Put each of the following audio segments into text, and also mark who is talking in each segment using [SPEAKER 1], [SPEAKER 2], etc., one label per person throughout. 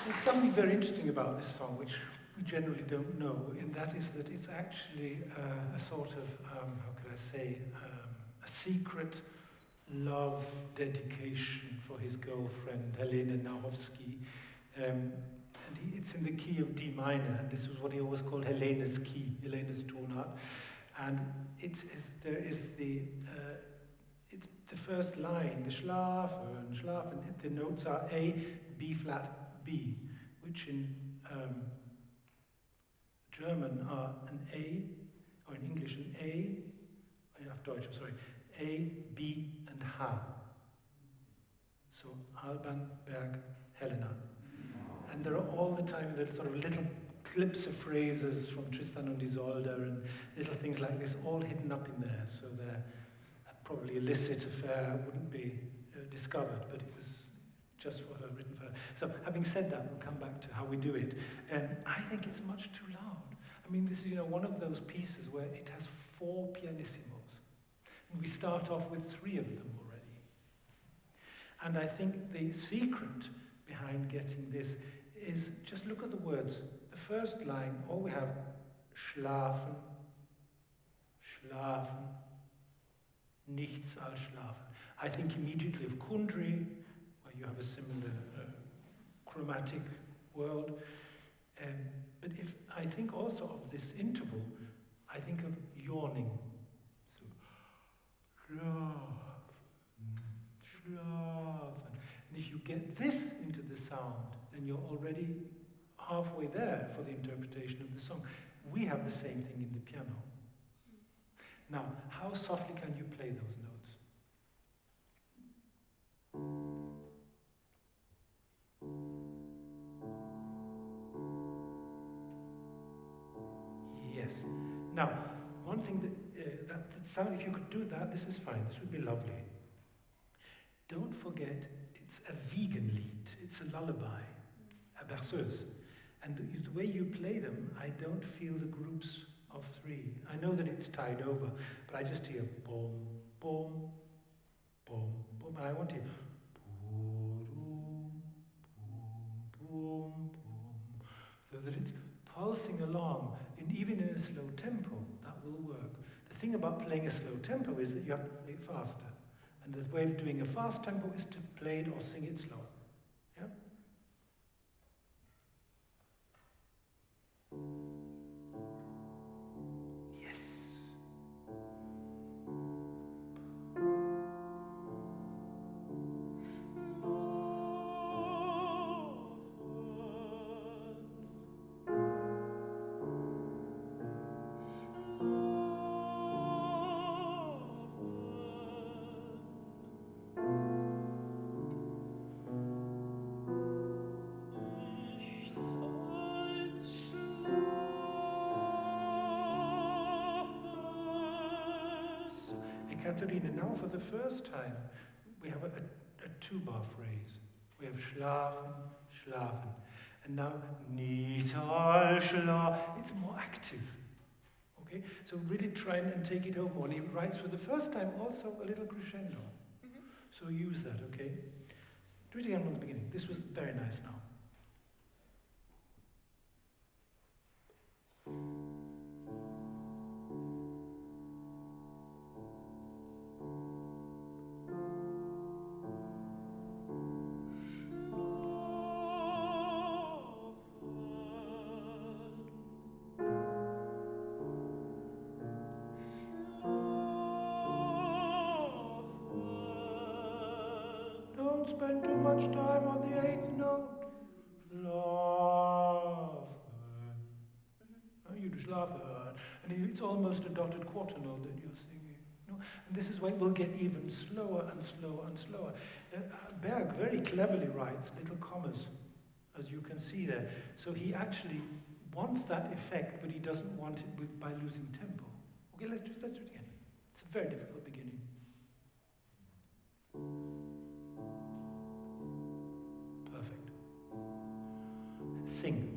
[SPEAKER 1] There's something very interesting about this song, which we generally don't know, and that is that it's actually a sort of, how could I say, a secret love dedication for his girlfriend, Helena Nauhovsky. It's in the key of D minor, and this was what he always called Helena's key, Helena's Tonart. And it's the first line, the Schlafen, Schlafen. The notes are A, B flat, B, which in German are an A, or in English an A, auf Deutsch, I'm sorry, A, B, and H. So Alban, Berg, Helena. And there are all the time little sort of little clips of phrases from Tristan und Isolde and little things like this all hidden up in there. So they're probably illicit affair wouldn't be discovered, but it was just for her, written for her. So having said that, we'll come back to how we do it. I think it's much too loud. I mean, this is one of those pieces where it has 4 pianissimos. And we start off with 3 of them already. And I think the secret behind getting this is just look at the words. The first line, all we have, Schlafen, Schlafen, nichts als Schlafen. I think immediately of Kundry, where you have a similar chromatic world. But if I think also of this interval, I think of yawning. So, Schlafen, Schlafen. And if you get this into the sound, then you're already halfway there for the interpretation of the song. We have the same thing in the piano. Now, how softly can you play those notes? Yes. Now, one thing that sound, if you could do that, this is fine. This would be lovely. Don't forget, it's a vegan lied. It's a lullaby, a berceuse. And the way you play them, I don't feel the groups of 3. I know that it's tied over, but I just hear boom, boom, boom, boom. And I want to hear boom, boom, boom, boom, so that it's pulsing along, and even in a slow tempo, that will work. The thing about playing a slow tempo is that you have to play it faster. And the way of doing a fast tempo is to play it or sing it slower. Yeah? Yes. Ekaterina, now for the first time, we have a two-bar phrase. We have Schlafen, Schlafen. And now, nichts, it's more active. Okay? So really try and take it home more. And he writes for the first time also a little crescendo. So use that, okay? Do it again from the beginning. This was very nice now. Don't spend too much time on the eighth note. Schlafen. You do Schlafen. And it's almost a dotted quarter note that you're singing. No? And this is why it will get even slower and slower and slower. Berg very cleverly writes little commas, as you can see there. So he actually wants that effect, but he doesn't want it by losing tempo. Okay, let's do it again. It's a very difficult beginning. Perfect. Sing.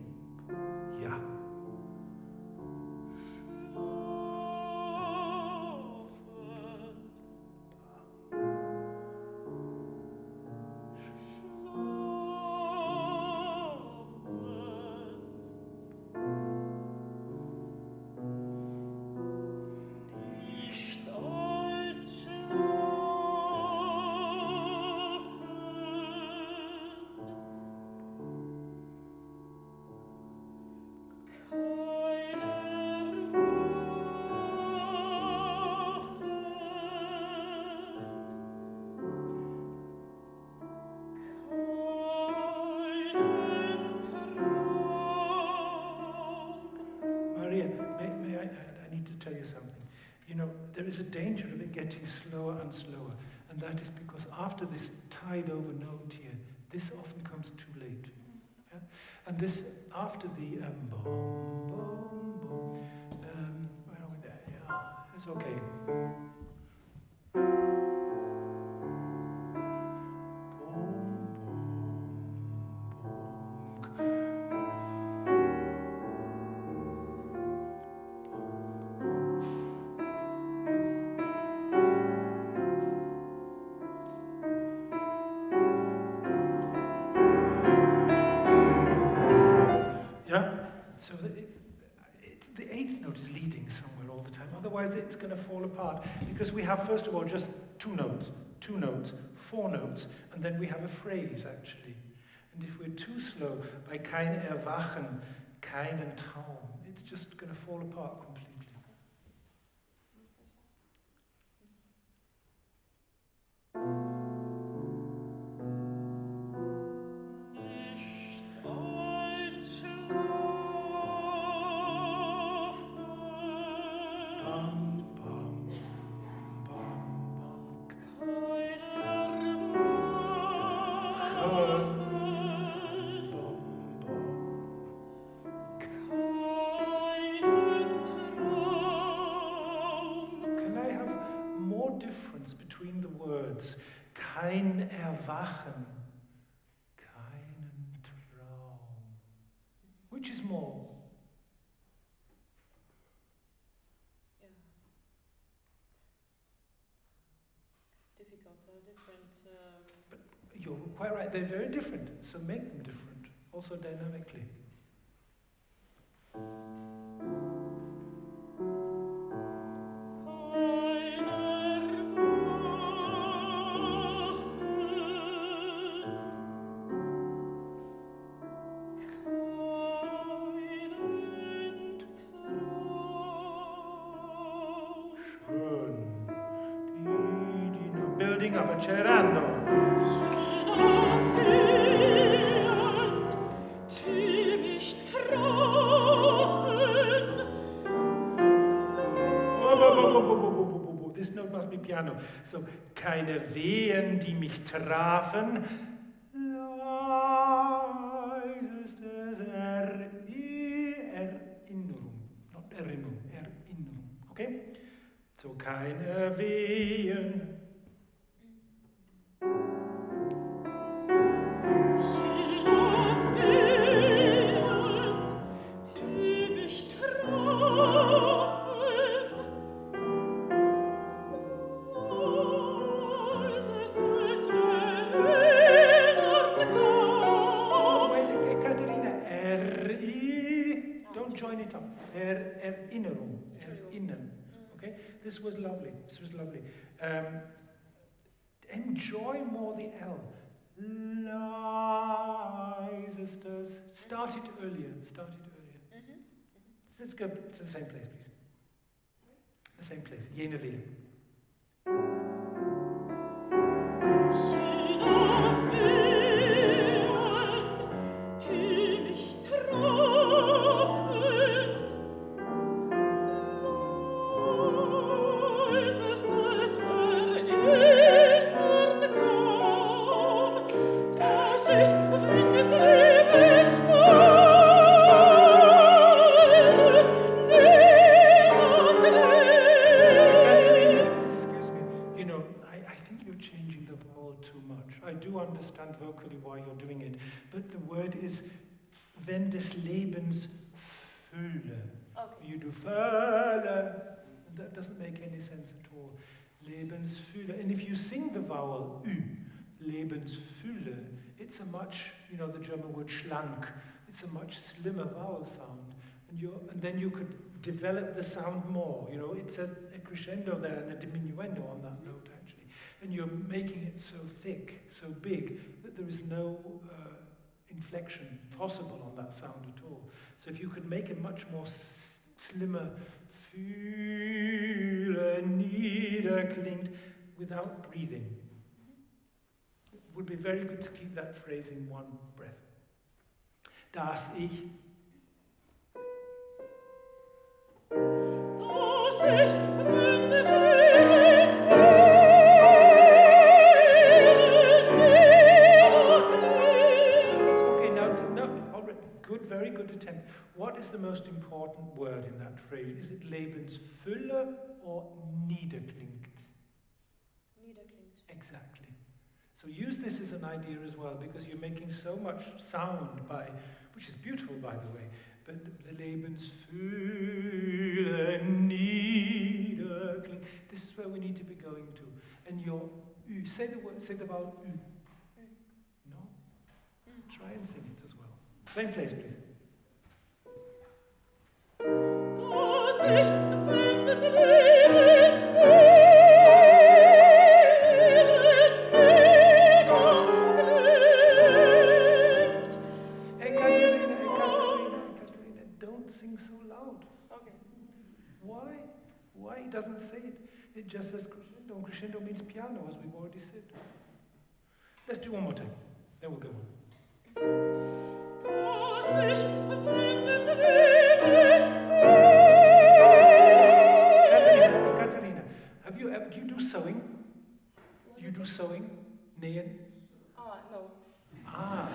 [SPEAKER 1] Ja. There is a danger of it getting slower and slower, and that is because after this tied over note here, this often comes too late. Yeah? And this, after the boom, boom, boom, where are we there? Yeah, it's okay. So the eighth note is leading somewhere all the time. Otherwise, it's going to fall apart. Because we have, first of all, just two notes, four notes, and then we have a phrase, actually. And if we're too slow, by kein Erwachen, keinen Traum, it's just going to fall apart completely. Kein Erwachen, keinen Traum. Which is more?
[SPEAKER 2] Yeah. Difficult, different.
[SPEAKER 1] But you're quite right, they're very different, so make them different, also dynamically. Cerando. This note must be piano. So, keine Wehen, die mich trafen. Leisestes Erinnerung. Not Erinnerung, Erinnerung. Okay? So keine Wehen. Erinnerung, erinnern. Okay, this was lovely. This was lovely. Enjoy more the L. Leisestes. Start it earlier. Start it earlier. Let's go to the same place, please. The same place. Jene Wehe. Vocally why you're doing it, but the word is wenn des Lebens Fülle. Okay. You do Fülle, and that doesn't make any sense at all. Lebensfülle, and if you sing the vowel Ü, Lebensfülle, it's a much, the German word schlank, it's a much slimmer vowel sound, and then you could develop the sound more. It says a crescendo there and a diminuendo on that note actually. And you're making it so thick, so big, that there is no inflection possible on that sound at all. So if you could make a much more slimmer, fühle, niederklingt, without breathing, it would be very good to keep that phrase in one breath. Das Ich. Das Ich, wenn es very good attempt. What is the most important word in that phrase? Is it Lebensfülle or niederklingt?
[SPEAKER 2] Niederklingt.
[SPEAKER 1] Exactly. So use this as an idea as well, because you're making so much sound which is beautiful by the way, but the Lebensfülle, niederklingt, this is where we need to be going to. And your Ü, say the vowel Ü. No? Try and sing it as well. Same place, please. Das Ich, wenn des Lebens Ekaterina, don't sing so loud.
[SPEAKER 2] Okay.
[SPEAKER 1] Why? Why? It doesn't say it. It just says crescendo. And crescendo means piano, as we've already said. Let's do one more time. Then we'll go on. Ekaterina, do you do sewing? Do you do sewing? Nähen?
[SPEAKER 2] No.
[SPEAKER 1] Okay. I'll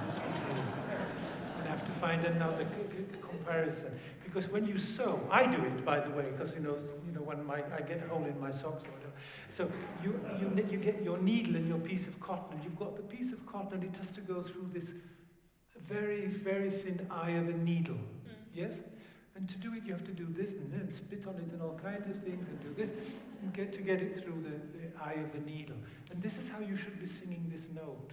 [SPEAKER 1] have to find another comparison. Because when you sew, I do it, by the way, because when I get a hole in my socks or whatever. So you get your needle and your piece of cotton, and you've got the piece of cotton, and it has to go through this very, very thin eye of a needle. Yes? And to do it, you have to do this and then spit on it and all kinds of things and do this and get it through the eye of the needle. And this is how you should be singing this note.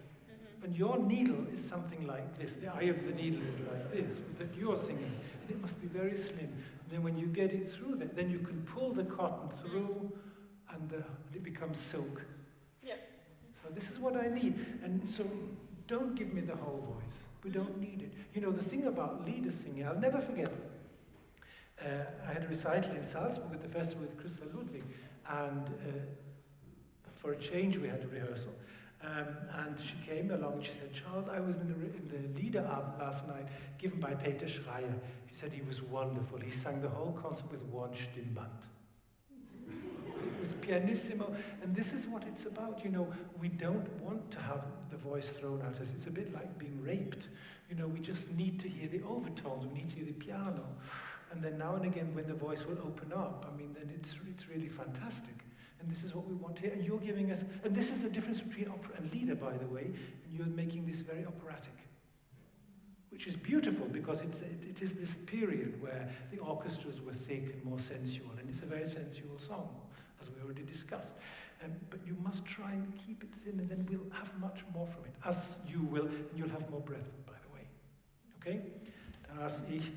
[SPEAKER 1] And your needle is something like this. The eye of the needle is like this, that you're singing. And it must be very slim. And then when you get it through that, then you can pull the cotton through and it becomes silk.
[SPEAKER 2] Yeah.
[SPEAKER 1] So this is what I need. And so don't give me the whole voice. We don't need it. The thing about Lieder singing, I'll never forget. I had a recital in Salzburg at the festival with Christoph Ludwig, and for a change we had a rehearsal. And she came along and she said, Charles, I was in the Liederabend last night, given by Peter Schreier. She said he was wonderful. He sang the whole concert with one Stimmband. It was pianissimo, and this is what it's about. We don't want to have the voice thrown at us. It's a bit like being raped. We just need to hear the overtones. We need to hear the piano. And then now and again, when the voice will open up, I mean, then it's really fantastic. And this is what we want here. And you're giving us, and this is the difference between opera and Lieder, by the way, and you're making this very operatic, which is beautiful because it is this period where the orchestras were thick and more sensual, and it's a very sensual song, as we already discussed. But you must try and keep it thin, and then we'll have much more from it, as you will, and you'll have more breath, by the way. Okay? Das ich.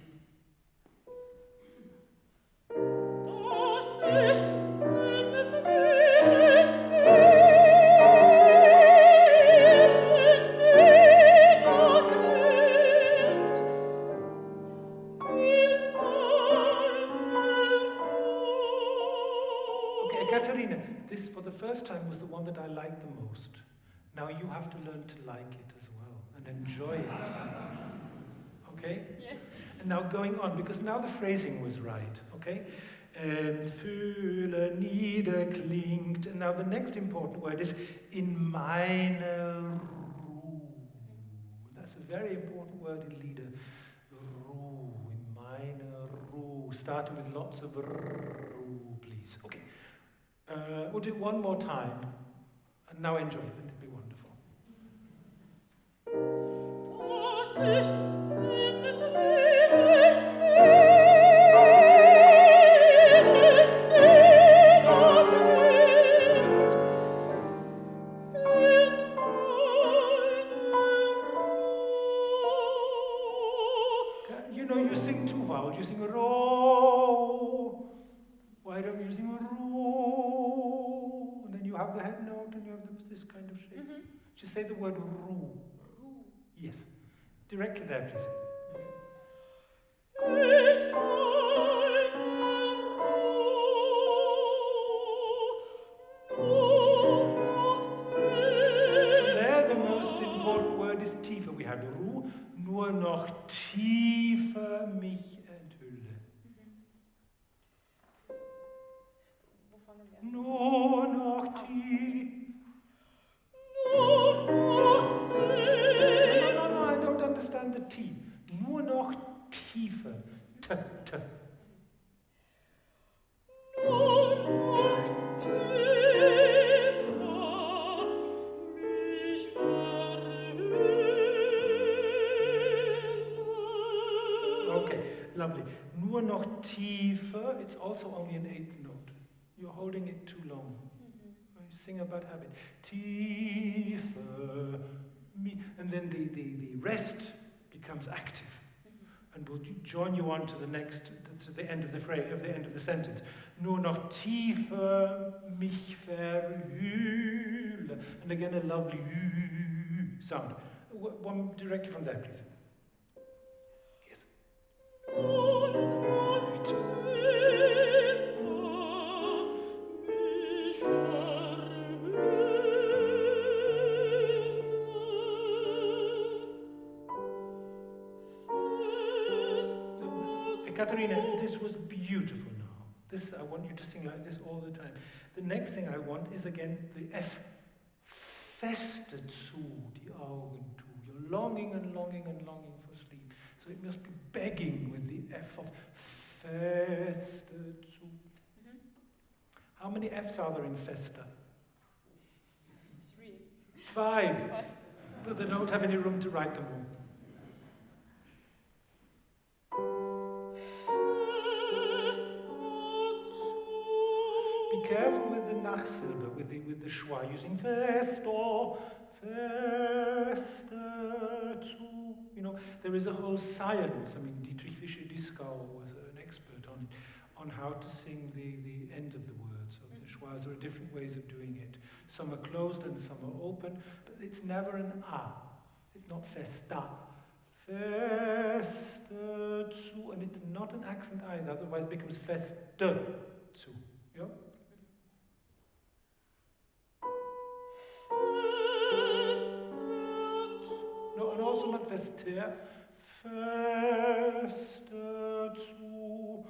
[SPEAKER 1] Ekaterina, this for the first time was the one that I liked the most. Now you have to learn to like it as well and enjoy it. Okay?
[SPEAKER 2] Yes.
[SPEAKER 1] And now going on, because now the phrasing was right, okay? Fühle niederklingt. And now the next important word is in meine Ruhe. That's a very important word in Lieder. Ruhe, in meine Ruhe. Starting with lots of Ruhe, please. Okay. We'll do it one more time. And now enjoy it, and it'll be wonderful. You know, you sing two vowels. You sing ro. Why don't you sing ro? And then you have the head note and you have this kind of shape.
[SPEAKER 2] Mm-hmm.
[SPEAKER 1] Just say the word ru. Yes. Directly there, please. There, the most important word is tiefer. We had ru, nur noch tiefer mich enthülle.
[SPEAKER 2] Wo fangen wir an?
[SPEAKER 1] Nur noch tiefer. No, I don't understand the T. Nur noch tiefer. T.
[SPEAKER 2] Nur noch tiefer mich verhüllen.
[SPEAKER 1] Okay, lovely. Nur noch tiefer, it's also only an eighth note. You're holding it too long. You sing about habit. Tiefer, me, and then the rest becomes active. And we'll join you on to the next, to the end of the phrase, of the end of the sentence. Nur noch tiefer mich verhülle. And again a lovely sound. One directly from there, please. Yes.
[SPEAKER 2] Nur noch tiefer mich verhüllen.
[SPEAKER 1] Ekaterina, this was beautiful now. This, I want you to sing like this all the time. The next thing I want is again the F. Feste zu, die Augen zu. You're longing and longing and longing for sleep. So it must be begging with the F of feste zu. How many Fs are there in festa?
[SPEAKER 2] 3.
[SPEAKER 1] 5. But they don't have any room to write them all. Be careful with the Nachsilbe, with the schwa, using festo, feste zu. You know, there is a whole science. I mean, Dietrich Fischer-Dieskau was an expert on how to sing the end of the words of the schwas. There are different ways of doing it. Some are closed and some are open, but it's never an a. It's not festa. Feste zu, and it's not an accent either, otherwise it becomes feste zu. Yeah? No, and also not feste. Feste zu.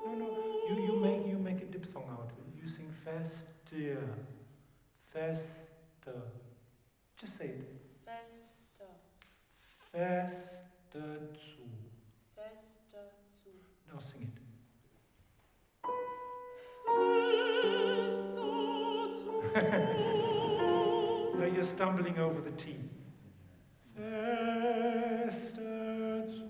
[SPEAKER 1] No, you make a diphthong out of it. You sing feste. Feste. Just Now you're stumbling over the T. Feste zu.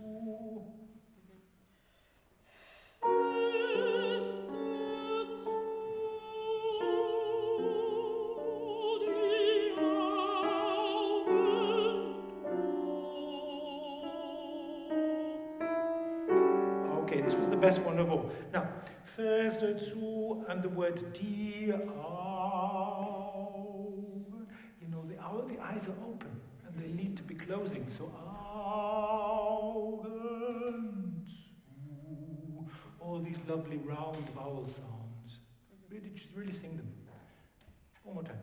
[SPEAKER 1] Okay, this was the best one of all. Now, feste zu and the word die Augen. You know, the eyes are open and they need to be closing. So, Augen zu. All these lovely round vowel sounds. Really sing them. One more time.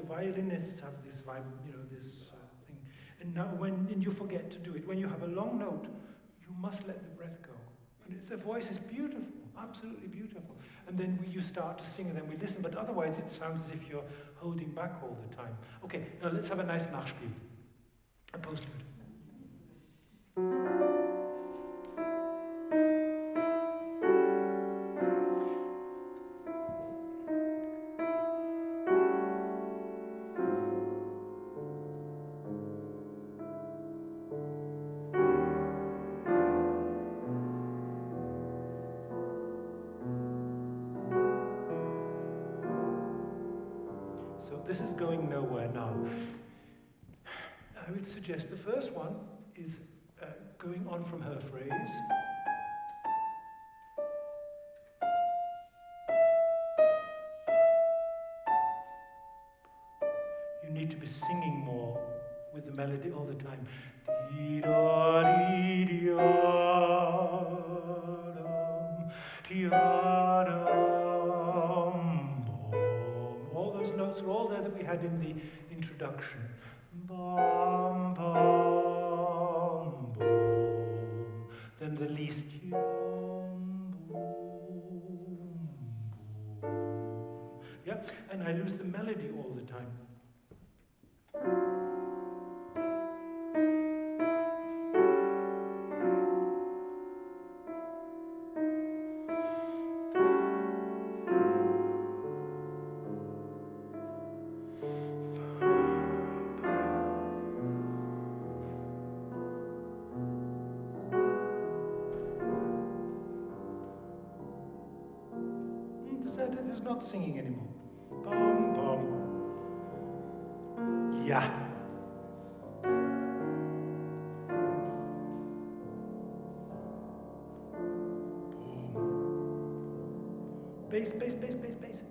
[SPEAKER 1] Violinists have this vibe, this thing. And now when you forget to do it, when you have a long note, you must let the breath go. And the voice is beautiful, absolutely beautiful. And then you start to sing and then we listen, but otherwise it sounds as if you're holding back all the time. Okay, now let's have a nice Nachspiel. A postlude. This is going nowhere now. I would suggest the first one is going on from her phrase. You need to be singing more with the melody all the time. Notes are all there that we had in the introduction. Bum, bum, bum. Then the least. Yeah, and I lose the melody all the time. It's not singing anymore. Bum, bum. Yeah. Boom. Bass, bass, bass, bass, bass.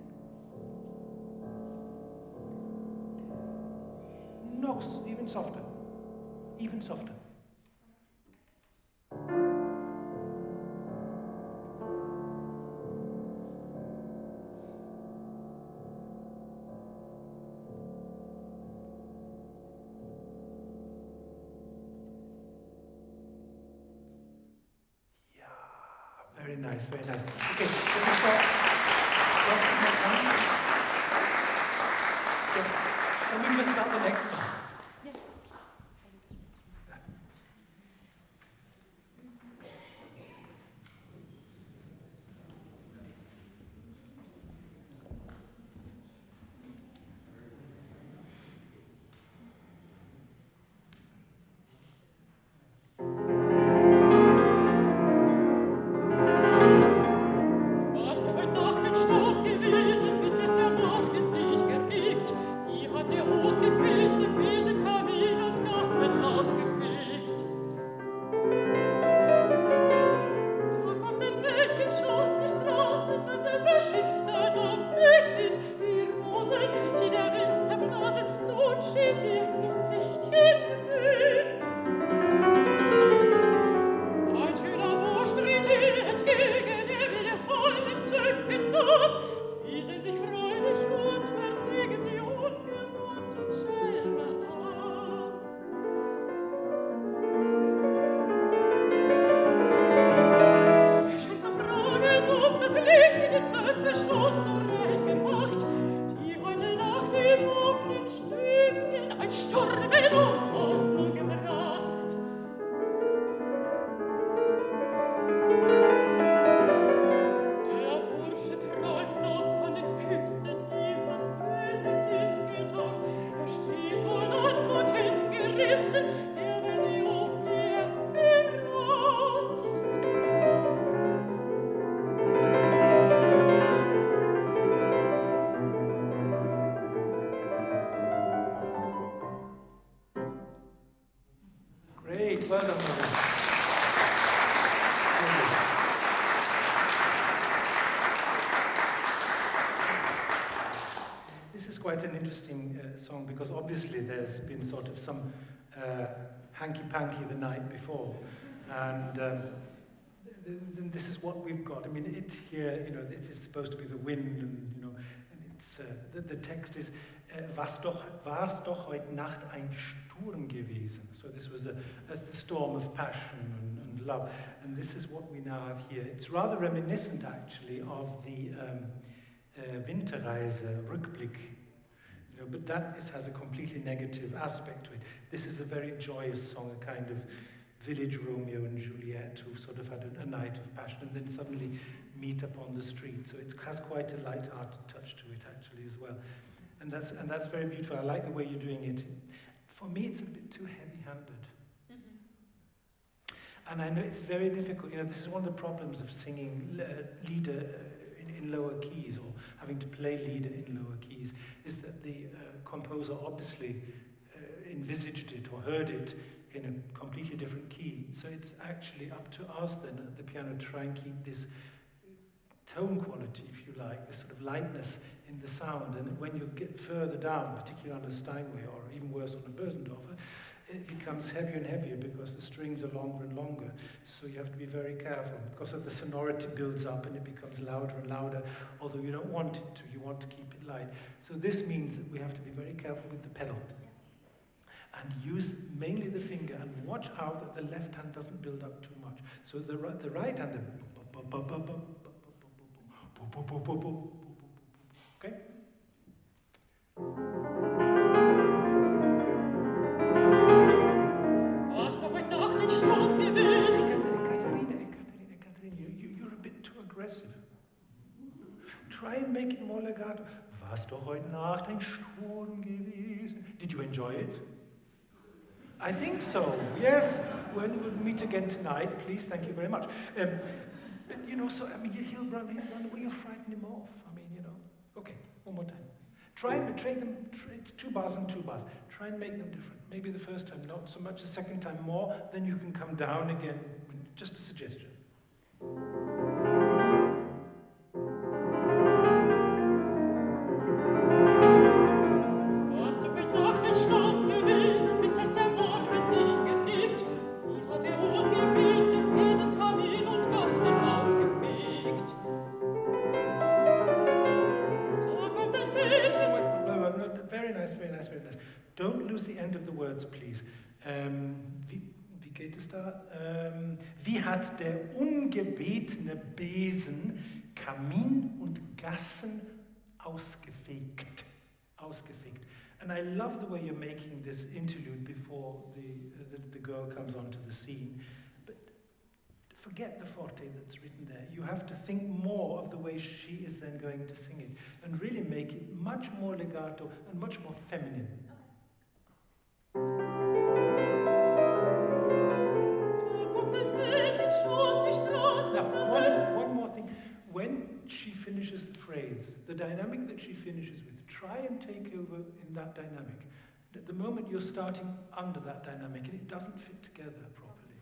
[SPEAKER 1] Noch, even softer. Even softer. Very nice, very nice. Okay, let me start. Can we just start the next one?
[SPEAKER 3] Yeah.
[SPEAKER 2] Gewesen, bis es der Morgen sich geregt, wie hat der Ort gebeten, Sturm in Unordnung gebracht. Der Bursche träumt noch von den Küssen, ihm das böse Kind getauft. Er steht wohl an und hingerissen, der Version der geraucht.
[SPEAKER 1] Great, well done, Maria. This is quite an interesting song because obviously there's been sort of some hanky-panky the night before, and this is what we've got. I mean, it here, you know, it is supposed to be the wind, and you know, and it's the text is war's doch heute Nacht ein Sturm gewesen. So this was a storm of passion and love, and this is what we now have here. It's rather reminiscent, actually, of the Winterreise, Rückblick, you know, but that has a completely negative aspect to it. This is a very joyous song, a kind of village Romeo and Juliet who sort of had a night of passion and then suddenly meet up on the street. So it has quite a light-hearted touch to it, actually, as well. And that's very beautiful. I like the way you're doing it. For me, it's a bit too heavy-handed. Mm-hmm. And I know it's very difficult. You know, this is one of the problems of singing Lieder in lower keys, or having to play Lieder in lower keys, is that the composer obviously envisaged it or heard it in a completely different key. So it's actually up to us then at the piano to try and keep this tone quality, if you like, this sort of lightness in the sound. And when you get further down, particularly on a Steinway or even worse on a Bösendorfer, it becomes heavier and heavier because the strings are longer and longer. So you have to be very careful because of the sonority builds up and it becomes louder and louder, although you don't want it to, you want to keep it light. So this means that we have to be very careful with the pedal and use mainly the finger and watch out that the left hand doesn't build up too much. So the right hand, okay? Ekaterina, you're a bit too aggressive. Try and make it more legato. War's doch heute Nacht ein Sturm gewesen. Did you enjoy it? I think so, yes. When we'll meet again tonight, please, thank you very much. But, you know, so, I mean, he'll run away, you'll frighten him off. I mean, you know. Okay, one more time. Try and trade them, it's 2 bars and 2 bars. Try and make them different. Maybe the first time not so much, the second time more, then you can come down again. Just a suggestion. Very nice. Don't lose the end of the words, please. Wie geht es da? Wie hat der ungebetene Besen Kamin und Gassen ausgefegt? And I love the way you're making this interlude before the girl comes onto the scene. But forget the forte that's written there. You have to think more of the way she is then going to sing it and really make it much more legato and much more feminine. Now, one more thing. When she finishes the phrase, the dynamic that she finishes with, try and take over in that dynamic. At the moment you're starting under that dynamic and it doesn't fit together properly.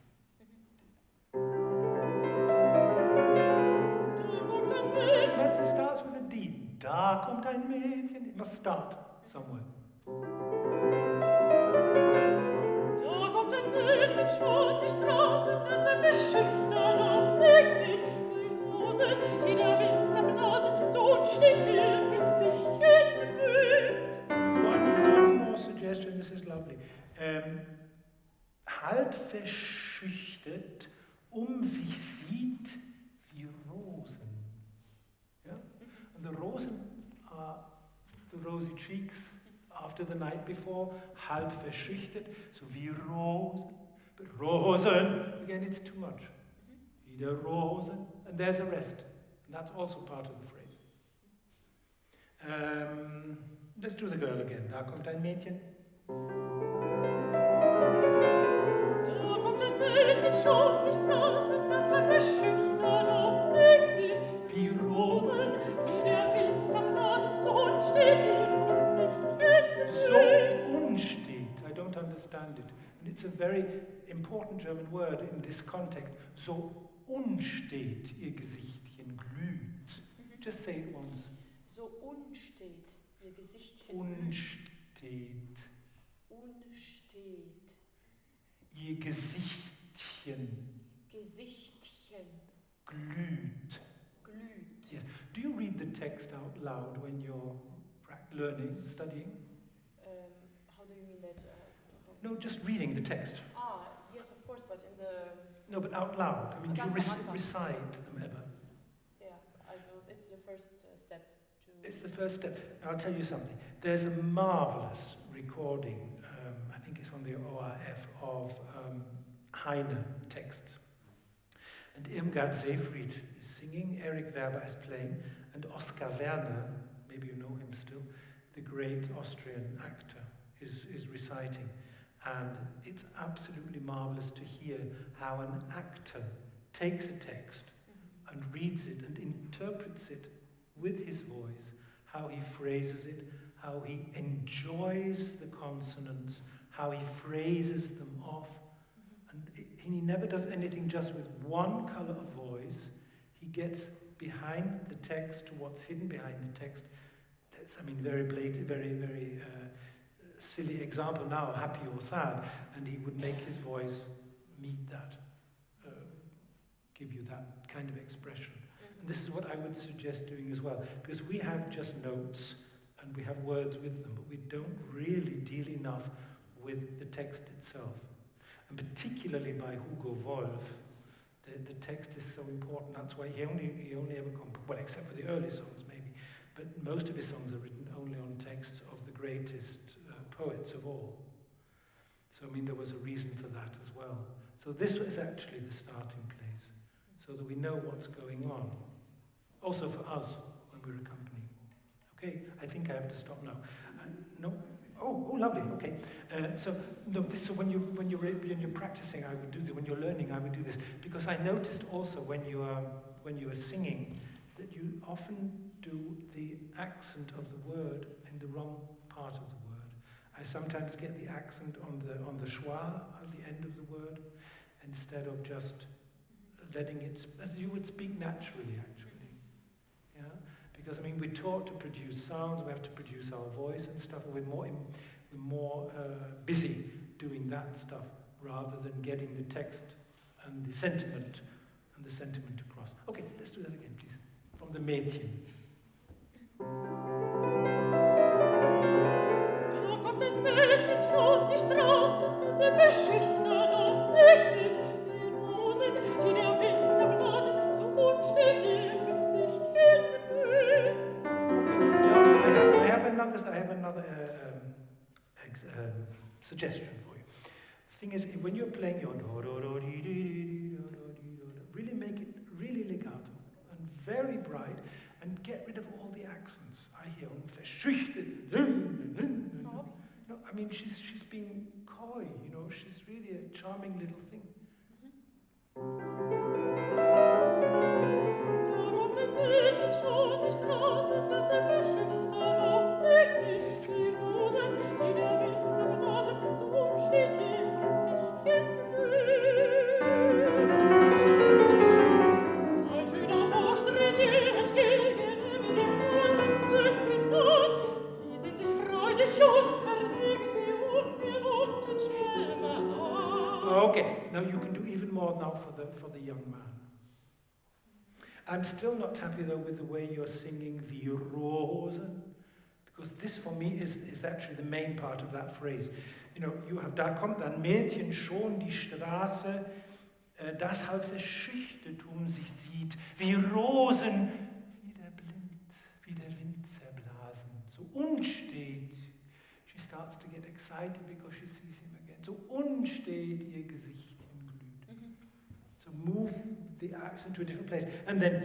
[SPEAKER 1] It starts with a D. Da kommt ein Mädchen. It must start somewhere.
[SPEAKER 2] Da kommt ein Mädchen schon die Straße, es beschüchtert auf sich sieht. Die Rosen, die der Wind zerblasen, so steht ihr Gesichtchen blüht.
[SPEAKER 1] One more suggestion, this is lovely. Halb verschüchtert, sich sieht wie Rosen. Yeah? And the rosen are the rosy cheeks, after the night before, halb verschüchtert, so wie Rosen. But Rosen, again, it's too much. Wieder Rosen, and there's a rest. And that's also part of the phrase. Let's do the girl again. Da kommt ein Mädchen.
[SPEAKER 2] Da kommt ein Mädchen schon die Straße, das halb verschüchtert auf sich sieht. Wie Rosen, wie der Wind zerblasen, so unstet ihr Gesichtchen
[SPEAKER 1] So unstet. I don't understand it. And it's a very important German word in this context. So unstet ihr Gesichtchen glüht. Just say it once.
[SPEAKER 2] So unstet ihr Gesichtchen
[SPEAKER 1] Unstet.
[SPEAKER 2] Unstet.
[SPEAKER 1] Ihr Gesichtchen
[SPEAKER 2] Gesichtchen
[SPEAKER 1] glüht.
[SPEAKER 2] glüht.
[SPEAKER 1] Yes. Do you read the text out loud when you're learning, studying?
[SPEAKER 2] How do you mean that?
[SPEAKER 1] No, just reading the text.
[SPEAKER 2] Yes, of course, but in the...
[SPEAKER 1] No, but out loud. I mean, do you
[SPEAKER 2] Ganz am Anfang.
[SPEAKER 1] recite them ever?
[SPEAKER 2] Yeah, also it's the first step to...
[SPEAKER 1] It's the first step. Now, I'll tell you something. There's a marvelous recording, I think it's on the ORF, of Heine texts. And Irmgard Seyfried is singing, Eric Werber is playing, and Oskar Werner, maybe you know him still, the great Austrian actor, is reciting. And it's absolutely marvelous to hear how an actor takes a text and reads it and interprets it with his voice, how he phrases it, how he enjoys the consonants, how he phrases them off. And he never does anything just with one color of voice. He gets behind the text to what's hidden behind the text. That's, I mean, very blatant, very silly example now, happy or sad, and he would make his voice meet that, give you that kind of expression. And this is what I would suggest doing as well, because we have just notes and we have words with them, but we don't really deal enough with the text itself. And particularly by Hugo Wolf, the text is so important. That's why he only ever well, except for the early songs maybe, but most of his songs are written only on texts of the greatest poets of all. So, I mean, there was a reason for that as well. So this is actually the starting place, so that we know what's going on. Also for us, when we're accompanying. Okay, I think I have to stop now. No? Oh, lovely, okay. So when you're practicing, I would do this. When you're learning, I would do this. Because I noticed also when you are singing, that you often do the accent of the word in the wrong part of the word. I sometimes get the accent on the schwa at the end of the word, instead of just letting it, as you would speak naturally, actually. Yeah, because I mean we're taught to produce sounds, we have to produce our voice and stuff. We're more busy doing that stuff rather than getting the text and the sentiment across. Okay, let's do that again, please. From the Mädchen.
[SPEAKER 2] Mädchen schon die Straße, das verschüchtert auf sich sieht, wie Rosen, die der Wind zerblasen, so unstet ihr Gesichtchen glüht.
[SPEAKER 1] I have another suggestion for you. The thing is, when you're playing your really make it really legato and very bright, and get rid of all the accents. I hear verschüchtert. No, I mean, she's being coy, you know, she's really a charming little thing.
[SPEAKER 2] Darum den Mädchen schon die Straße, dass verschüchtert auf sich sieht, wie Rosen, die der Wind zerblasen, so unstet ihr Gesichtchen glüht. Ein schöner Bursch tritt ihr entgegen, wie voll Entzücken an, wie sieht sich freudig und verlegen die ungewohnten Schwärme an.
[SPEAKER 1] Okay, now you can do even more now for the young man. I'm still not happy though with the way you're singing the Rosen, because this for me is actually the main part of that phrase. You know, you have, da kommt ein Mädchen schon die Straße, das halb verschüchtert sich sieht, wie Rosen, wieder blind, wie der Wind zerblasen, so unstet. She's starts to get excited because she sees him again. So unstet ihr Gesicht hinglüht. So move the accent to a different place. And then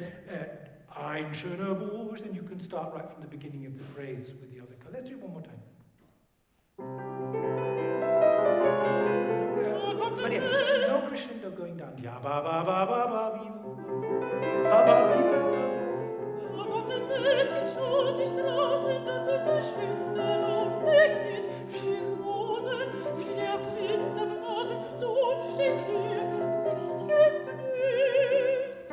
[SPEAKER 1] ein schöner Bursch, then you can start right from the beginning of the phrase with the other color. Let's do it one more time. But yeah, no crescendo going down. Ja, ba ba ba ba ba bi ba ba bi ba.
[SPEAKER 2] Da kommt ein Mädchen schon die Straße, das sie verschüchtert sich sieht. 4 Rosen, 4 Wijzenbeek, so unstet ihr Gesichtchen glüht.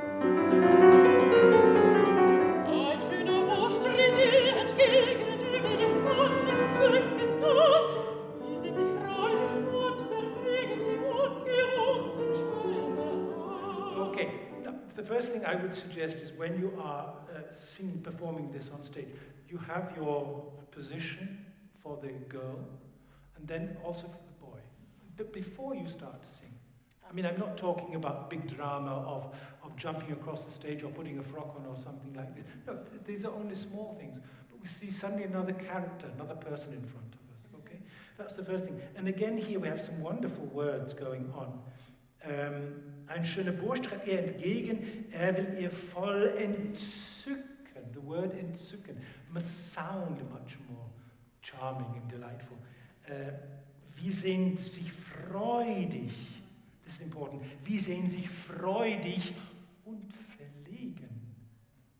[SPEAKER 2] Ein schöner Bursch tritt ihr entgegen, will voll entzücken an. Wie sie sich freudig und verlegen die ungewohnten Schwärme an.
[SPEAKER 1] Okay, now, the first thing I would suggest is when you are singing, performing this on stage, you have your position for the girl and then also for the boy. But before you start to sing, I mean, I'm not talking about big drama of jumping across the stage or putting a frock on or something like this. No, these are only small things. But we see suddenly another character, another person in front of us, okay? That's the first thing. And again here we have some wonderful words going on. Ein schöner Bursch tritt ihr entgegen, will ihr voll entzücken. The word entzücken must sound much more charming and delightful. Wie sehen sich freudig, this is important, wie sehen sich freudig und verlegen.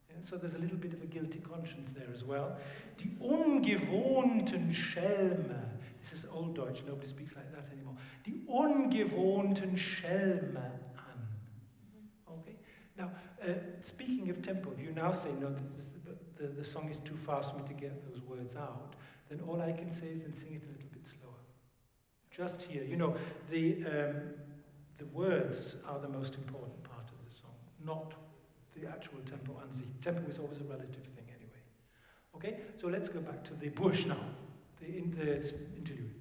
[SPEAKER 1] Yeah, so there's a little bit of a guilty conscience there as well. Die ungewohnten Schelme, this is Old Deutsch, nobody speaks like that anymore. Die ungewohnten Schelme an. Okay? Now, speaking of tempo, if you now say, no, this is the song is too fast for me to get those words out, then all I can say is then sing it a little bit slower. Just here, you know, the words are the most important part of the song, not the actual tempo an sich. Tempo is always a relative thing anyway. Okay, so let's go back to the Bursch now, the interlude.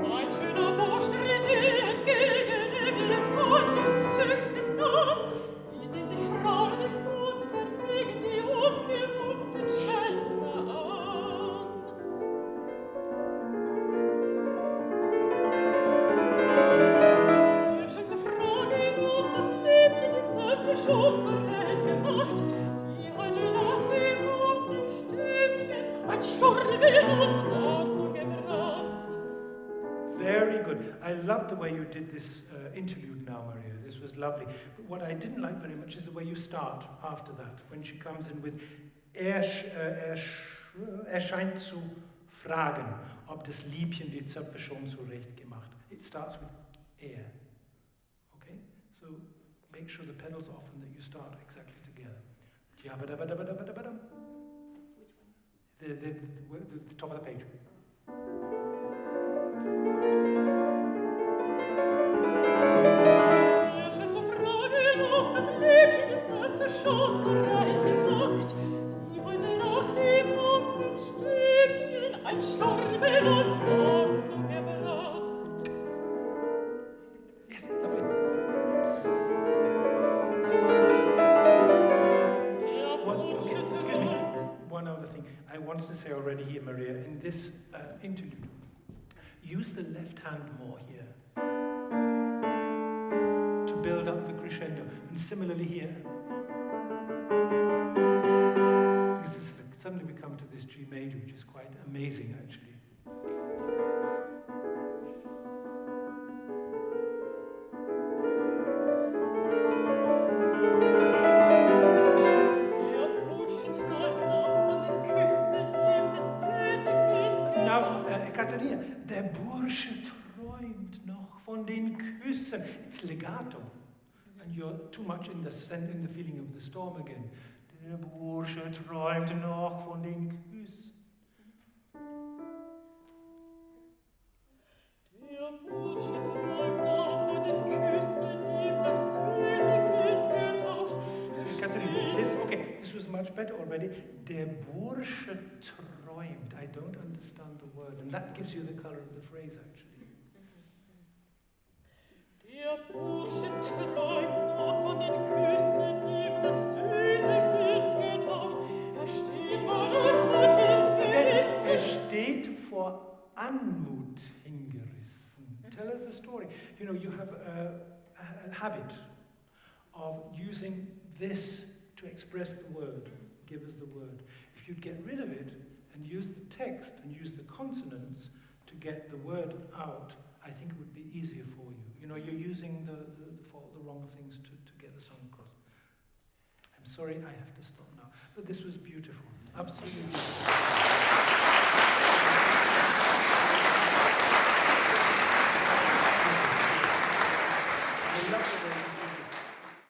[SPEAKER 2] Ein schöner Bursch tritt ihr entgegen, will voll entzücken an. Wie sehen sich freudig und verlegen die ungewohnten Schelme an. Ihr scheint zu fragen, ob das Mädchen die Zöpfe schon zurecht gemacht, die heute nach dem offenen Stäbchen ein Sturm in Unordnung gebracht.
[SPEAKER 1] Very good. I love the way you did this interlude now, Maria. This was lovely. But what I didn't like very much is the way you start after that, when she comes in with scheint zu fragen, ob das Liebchen die Zöpfe schon zurecht gemacht. It starts with er. Okay? So make sure the pedal's off and that you start exactly together. Jabba-dabba-dabba-dabba-dabba-dum. The top of the page.
[SPEAKER 2] Ihr scheint zu fragen, ob das Liebchen die Zöpfe schon zurecht gemacht, die heute nach dem offenen Stäbchen ein Sturm in Unordnung gebracht.
[SPEAKER 1] Yes, lovely. Excuse me. One other thing I wanted to say already here, Maria, in this interlude, use the left hand more here to build up the crescendo, and similarly here. Because suddenly we come to this G major, which is quite amazing actually. Ekaterina, der Bursche träumt noch von den Küssen. It's legato, and you're too much in the feeling of the storm again. Der Bursche träumt noch von den Küssen.
[SPEAKER 2] Der Bursche träumt noch von den Küssen, dem das süße Kind getauscht.
[SPEAKER 1] Okay, this was much better already. Der Bursche träumt. I don't understand the word, and that gives you the color of the phrase actually.
[SPEAKER 2] Der Bursche träumt noch von den Küssen, dem das süße Kind getauscht.
[SPEAKER 1] Anmut hingerissen. Tell us a story. You know, you have a habit of using this to express the word, give us the word. If you'd get rid of it and use the text and use the consonants to get the word out, I think it would be easier for you. You know, you're using the wrong things to get the song across. I'm sorry, I have to stop now. But this was beautiful. Absolutely beautiful.